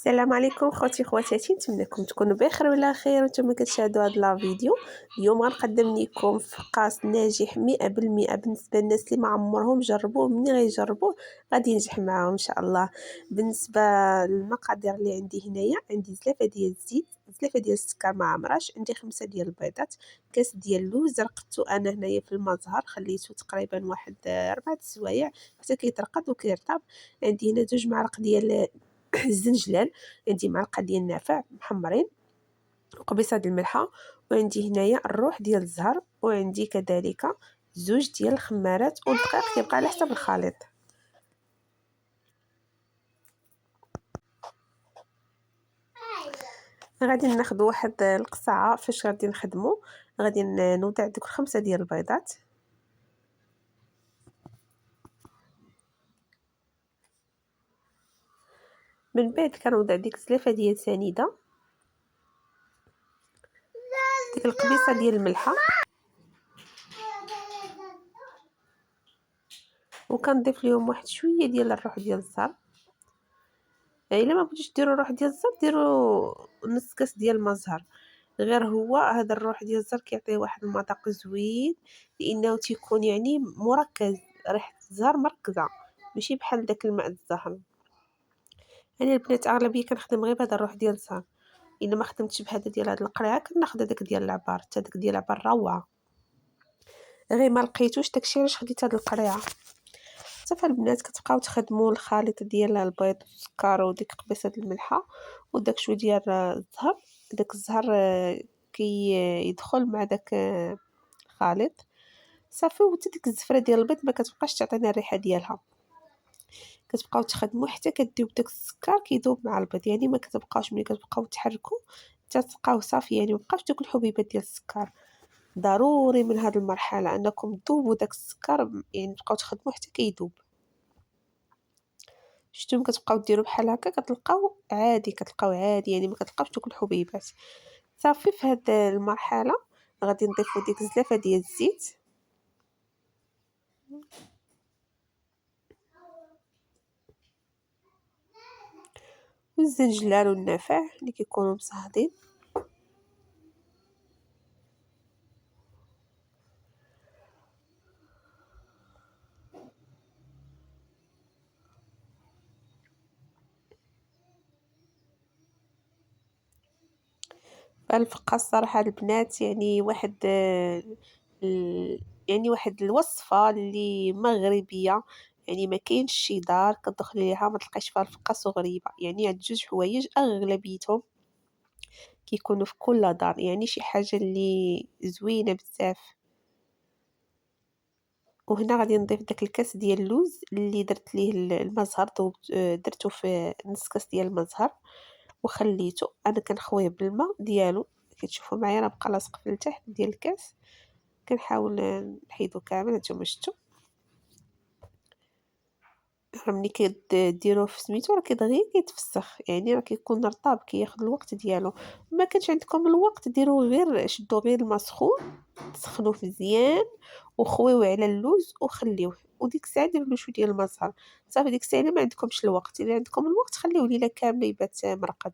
السلام عليكم خوتي خواتاتي، نتمنىكم تكونوا بخير وعلى خير وانتم كتشاهدوا هذا لا فيديو. اليوم غنقدم لكم فقاس ناجح 100% بالنسبه للناس اللي ما عمرهم جربوه. ملي غيجربوه غادي ينجح معاهم ان شاء الله. بالنسبه للمقادير اللي عندي هنايا، عندي زلافه ديال الزيت، زلافه ديال السكر ما عمرش، عندي 5 ديال البيضات، كاس ديال اللوز رقدته انا هنايا في الماء زهر، خليته تقريبا واحد 4 سوايع حتى كيترقد وكيرطب. عندي هنا 2 معالق ديال الزنجلان، عندي معلقه ديال النافع محمرين، وقبيصه ديال الملحه، وعندي هنايا الروح ديال الزهر، وعندي كذلك 2 ديال الخمارات، والدقيق كيبقى على حسب الخليط. غادي ناخذ واحد القصعه فاش غادي نخدمو. غادي نوضع دوك 5 ديال البيضات، من بعد كنوضع ديك الزلافه ديال سنيده، ديك القبيصه ديال الملحه، وكنضيف ليهم واحد شويه ديال الروح ديال الزهر. الا ما بغيتوش ديروا الروح ديال الزهر ديروا نص كاس ديال الماء زهر، غير هو هذا الروح ديال الزهر كيعطيه واحد المذاق زوين، لانه تيكون يعني مركز، ريحه الزهر مركزه ماشي بحال داك الماء الزهر. انا البنات اغلبيه كنخدم غير بهذا الروح ديال الزهر، الا ما خدمتش بهذا ديال هاد القرعه كناخذ هذاك ديال العبار، حتى داك ديال العبار روعه، غير ما لقيتوش داكشي علاش خديت هاد القرعه. صافي البنات كتبقاو تخدموا الخليط ديال البيض والسكر وديك قبيصه الملحه وداك شويه ديال الزهر. داك الزهر كي يدخل مع داك الخليط صافي، وحتى ديك الزفره ديال البيض ما كتبقاش تعطينا الريحه ديالها. كتبقاو تخدموا حتى كديو داك السكر كيذوب مع البيض، يعني ما كتبقاوش ملي كتبقاو تحركوا حتى تبقاو صافي، يعني مابقاش دوك الحبيبات ديال السكر. ضروري من هذه المرحله انكم تذوبوا داك السكر، يعني تبقاو تخدموا حتى كيذوب. شفتوا كتبقاو ديروا بحال هكا كتلقاو عادي، يعني ما كتلقاوش دوك الحبيبات. صافي في هاد المرحله غادي نضيفوا ديك الزلافه ديال الزيت، والزنجلان والنافع اللي كيكونوا مصهدين، فالفقاس صراحه البنات يعني يعني واحد الوصفه اللي مغربيه، يعني ما كاينش شي دار كتدخلي ليها ما تلقايش فيها الفقاس وغريبه. يعني هاد جوج حوايج اغلبيتهم كيكونوا في كل دار، يعني شي حاجه اللي زوينه بزاف. وهنا غادي نضيف داك الكاس ديال اللوز اللي درت ليه الماء زهر، درته في نص كاس ديال الماء زهر وخليته. انا كنخويه بالماء ديالو، كتشوفوا معايا راه بقى لاصق في التحت ديال الكاس، كنحاول نحيدو كامل. هانتوما شفتوا راه ملي كديروه في سميتو راه كيدغيا كيتفسخ، يعني راه كيكون رطاب كياخذ الوقت ديالو. ما كانش عندكم الوقت ديروا غير شدوا غير الماء سخون، تسخنوه مزيان وخويوه على اللوز وخليوه، وديك الساعه ديروا له شويه ديال الماء زهر. صافي ديك الساعه ما عندكمش الوقت، الا عندكم الوقت خليوه ليله كامله يبات مرقد.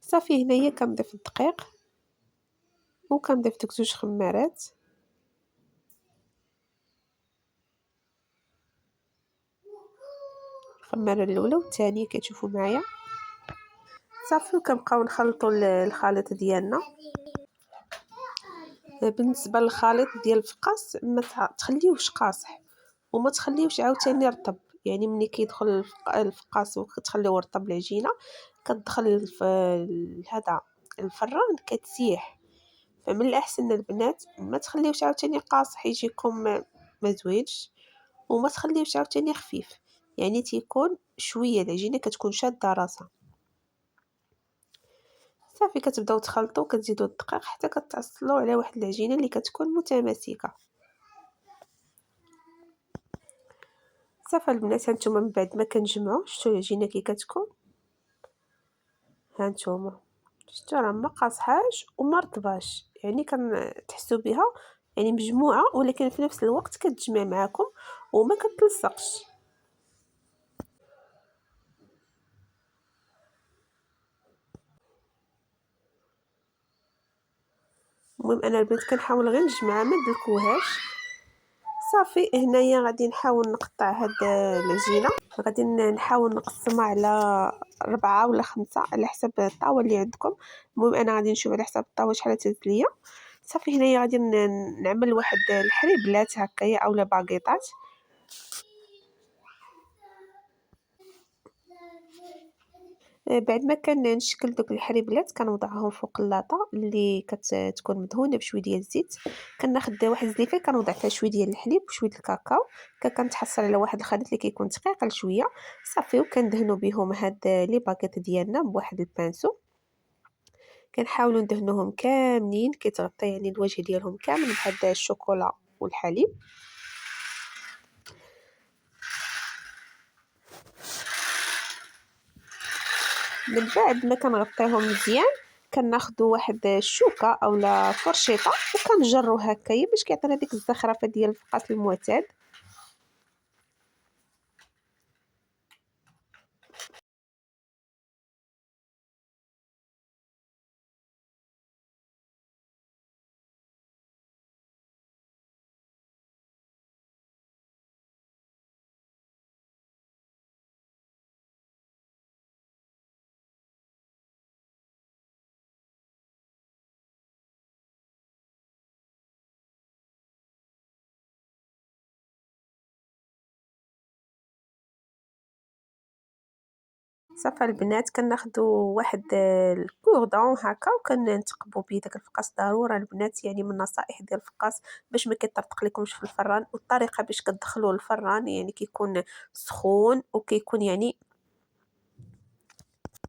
صافي هنايا كنضيف الدقيق وكنضيف ديك 2 خمارات، الخماره الاولى والثانيه كتشوفوا معايا. صافي وكنبقاو نخلطوا الخليط ديالنا. بالنسبه للخليط ديال الفقاس ما تخليوهش قاصح وما تخليوش عاوتاني رطب، يعني ملي كيدخل الفقاس وكتخليوه رطب العجينه كتدخل هذا الفران كتسيح. فمن الاحسن البنات ما تخليوش عاوتاني قاصح يجيكم ما زوينش، وما تخليوش عاوتاني خفيف، يعني تيكون شويه العجينه كتكون شاده راسها. صافي كتبداو تخلطوا كتزيدوا الدقيق حتى كتحصلوا على واحد العجينه اللي كتكون متماسكه. صافي البنات هانتوما من بعد ما كنجمعوا شفتوا العجينه كي كتكون، هانتوما شفتوا راه ما قاصحاش وما رطباش، يعني كنتحسوا بها يعني مجموعه، ولكن في نفس الوقت كتجمع معاكم وما كتلصقش. المهم انا البنات كنحاول غير نجمع ما ندلكوهاش. صافي هنايا غادي نحاول نقطع هاد العجينه، غادي نحاول نقسمها على 4 ولا 5 على حسب الطاوه اللي عندكم. المهم انا غادي نشوف على حسب الطاوه شحال تهز ليا. صافي هنايا غادي نعمل واحد الحريبلات هكايا اولا باكيطات. بعد ما كنشكل دوك الحريبلات كنوضعهم فوق اللاطه اللي كتكون مدهونه بشويه ديال الزيت. كناخذ واحد الزليفه كنوضع فيها شويه ديال الحليب وشويه الكاكاو، كنتحصل على واحد الخليط اللي كيكون دقيق شويه. صافي وكندهنوا بهم هاد لي باكيط ديالنا بواحد البانسو. كنحاولوا ندهنوهم كاملين كيتغطى يعني الوجه ديالهم كامل بهاد الشوكولا والحليب. من بعد ما كنغطيهم مزيان كناخذوا واحد الشوكه اولا فرشيطه وكنجروا هكايا باش كيعطينا ديك الزخرفه ديال الفقاس المعتاد. صافي البنات كناخذوا واحد الكوردون هكا وكنتقبوا به داك الفقاس. ضروري البنات يعني من النصائح ديال الفقاس باش ما كيطرطق لكمش في الفران، والطريقه باش كتدخلوه الفران يعني كيكون سخون وكيكون يعني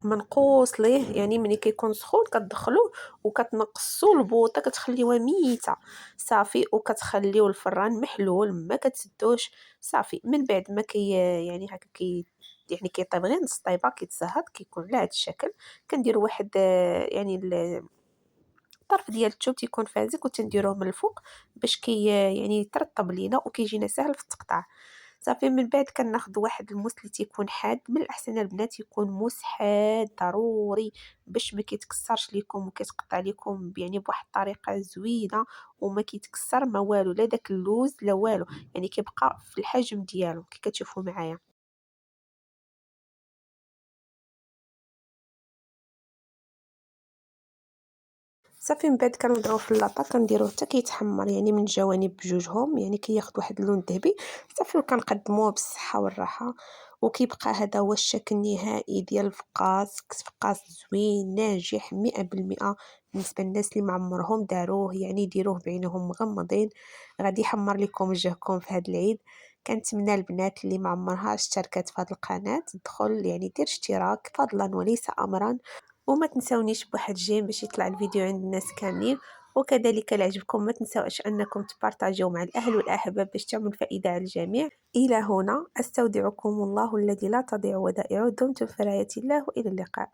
منقوص ليه. يعني ملي كيكون سخون كتدخلوه وكتنقصوا البوطه كتخليوها ميته صافي، وكتخليو الفران محلول ما كتسدوش. صافي من بعد ما يعني هكا يعني كيطيب غير نص طيبه كيتزهد كيكون على هذا الشكل. كنديروا واحد يعني الطرف ديال الثوم تيكون فازك وتنديروه من الفوق باش يعني يترطب لينا وكيجينا ساهل في التقطاع. صافي من بعد كناخذ واحد الموس اللي تيكون حاد. من الاحسن البنات يكون موس حاد ضروري باش ما كيتكسرش لكم وكيتقطع لكم يعني بواحد الطريقه زوينه وما كيتكسر ما والو، لا داك اللوز لا والو، يعني كيبقى في الحجم ديالو كي كتشوفوا معايا. صافي من بعد كنوضعوه في اللاطه كنديروه حتى كيتحمر يعني من الجوانب بجوجهم يعني كياخذ واحد اللون ذهبي صافي. وكنقدموه بالصحه والراحه وكيبقى هذا هو الشكل النهائي ديال الفقاس. فقاس زوين ناجح 100% بالنسبه للناس اللي معمرهم داروه. يعني ديروه بعينهم مغمضين غادي يحمر لكم وجهكم في هذا العيد. كنتمنى البنات اللي معمرها اشتركت في هذه القناه تدخل يعني دير اشتراك فضلا وليس امرا. وما تنسونيش بواحد جيم باش يطلع الفيديو عند الناس كاملين. وكذلك لعجبكم ما تنسوش انكم تبارطاجيو مع الاهل والاحباب باش تعمل فائده على الجميع. الى هنا استودعكم الله الذي لا تضيع ودائعه. دمتم في رعايه الله والى اللقاء.